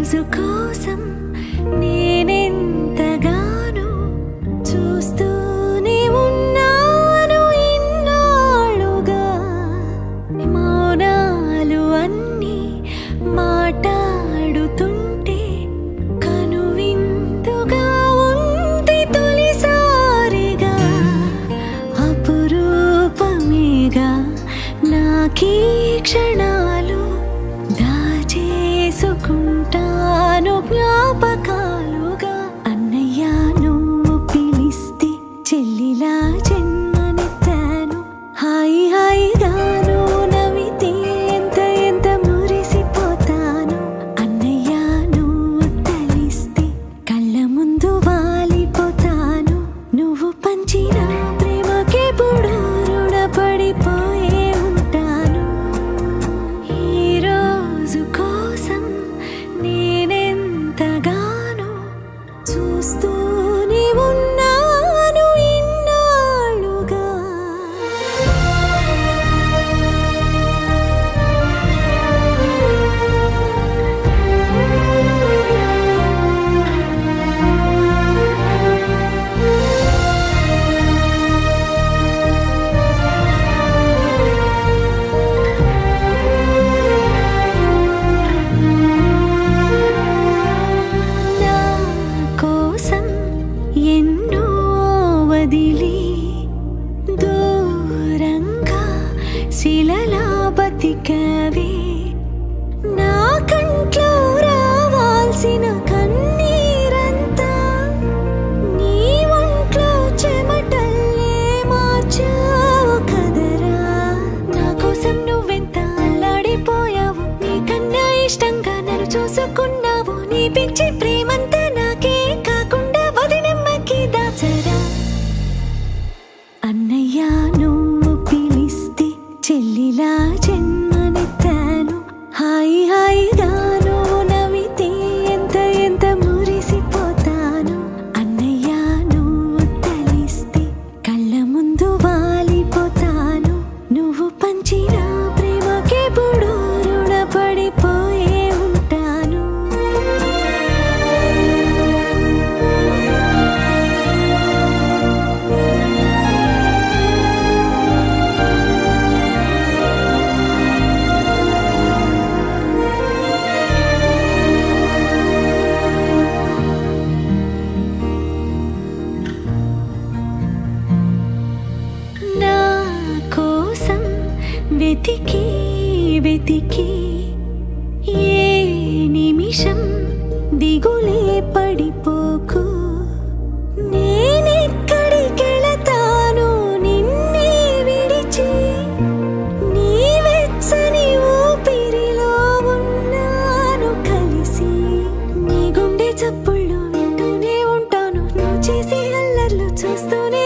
రోజు కోసం నేనెంతగానో చూస్తూనే ఉన్నాను ఇన్నాళ్ళుగా. మౌనాలు అన్నీ మాట్లాడుతుంటే కనువిందుగా ఉంది తొలిసారిగా. అపురూపమేగా నాకీ క్షణాలు, దాచేసుకుంటాను జ్ఞాపకాలుగా. అన్నయ్య నువ్వు పిలిస్తే చెల్లిలా జన్మనెత్తాను. హాయి హాయిగాను నవ్వితే ఎంత ఎంత మురిసిపోతాను. అన్నయ్య నువ్వు తలిస్తే కళ్ళ ముందు వాలిపోతాను. నువ్వు పంచిన ప్రేమకెప్పుడు రుణపడిపోయే ఉంటాను. ఈ రోజు కోసం నేనెంతగానో చూస్తూనే ఉన్నాను ఇన్నాళ్ళుగా. నా కోసం ఎన్నో వదిలి దూరంగా శిలలా బతికవే. నా కంట్లో రావాల్సిన కన్నీరంతా నీ ఒంట్లో చెమటల్లే మార్చావు కదరా. నా కోసం నువ్వెంత అల్లాడిపోయావు, నీకన్నా ఇష్టంగా నన్ను చూసుకున్నావు. నీ పిచ్చి ప్రేమంతా నాకే కాకుండా వదినమ్మకి దాచరా. అన్నయ్య నువ్వు పిలిస్తే చెల్లిలా జన్మనెత్తాను. హాయి హాయిగాను నవ్వితే ఎంత ఎంత మురిసిపోతాను. అన్నయ్య నువ్వు తలిస్తే కళ్ళ ముందు వాలిపోతాను. నువ్వు పంచిన ప్రేమకెప్పుడు రుణపడిపోయే ఉంటాను. నా కోసం వెతికి వెతికి ఏ నిమిషం దిగులే పడిపోకు. నేనెక్కడికెళతాను నిన్నే విడిచి, నీ వెచ్చని ఊపిరిలో ఉన్నాను కలిసి. నీ గుండె చప్పుళ్ళు వింటూనే ఉంటాను, నువ్వు చేసే అల్లర్లు చూస్తూనే